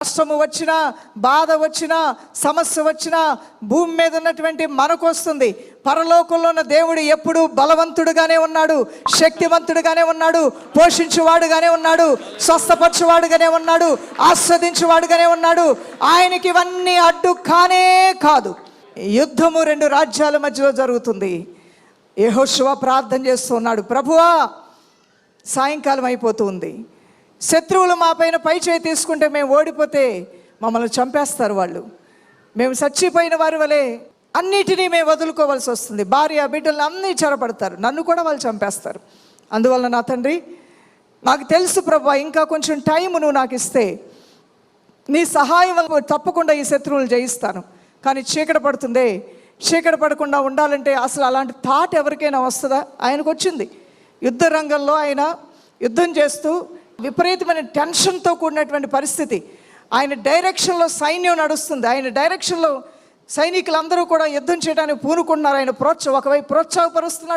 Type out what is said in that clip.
కష్టము వచ్చినా, బాధ వచ్చినా, సమస్య వచ్చినా భూమి మీద ఉన్నటువంటి మనకు వస్తుంది. పరలోకంలో ఉన్న దేవుడు ఎప్పుడు బలవంతుడుగానే ఉన్నాడు, శక్తివంతుడుగానే ఉన్నాడు, పోషించువాడుగానే ఉన్నాడు, స్వస్థపరచువాడుగానే ఉన్నాడు, ఆస్వాదించువాడుగానే ఉన్నాడు. ఆయనకి ఇవన్నీ అడ్డు కానే కాదు. యుద్ధము 2 రాజ్యాల మధ్యలో జరుగుతుంది. యెహోషువ ప్రార్థన చేస్తున్నాడు, ప్రభువా సాయంకాలం అయిపోతుంది, శత్రువులు మా పైన పై చేయి తీసుకుంటే మేము ఓడిపోతే మమ్మల్ని చంపేస్తారు వాళ్ళు. మేము చచ్చిపోయిన వారి వలె అన్నిటినీ మేము వదులుకోవాల్సి వస్తుంది. భార్య బిడ్డలు అన్నీ చెరపడతారు, నన్ను కూడా వాళ్ళు చంపేస్తారు. అందువల్ల నా తండ్రి, నాకు తెలుసు ప్రభువా, ఇంకా కొంచెం టైం నువ్వు నాకు ఇస్తే నీ సహాయం వల్ల తప్పకుండా ఈ శత్రువులు జయిస్తాను. కానీ చీకటి పడుతుందే, చీకటి పడకుండా ఉండాలంటే అసలు అలాంటి థాట్ ఎవరికైనా వస్తుందా? ఆయనకు వచ్చింది. యుద్ధ రంగంలో ఆయన యుద్ధం చేస్తూ విపరీతమైన టెన్షన్తో కూడినటువంటి పరిస్థితి. ఆయన డైరెక్షన్లో సైన్యం నడుస్తుంది, ఆయన డైరెక్షన్లో సైనికులందరూ కూడా యుద్ధం చేయడానికి పూనుకుంటున్నారు. ఆయన ఒకవైపు ప్రోత్సాహపరుస్తున్నాడు.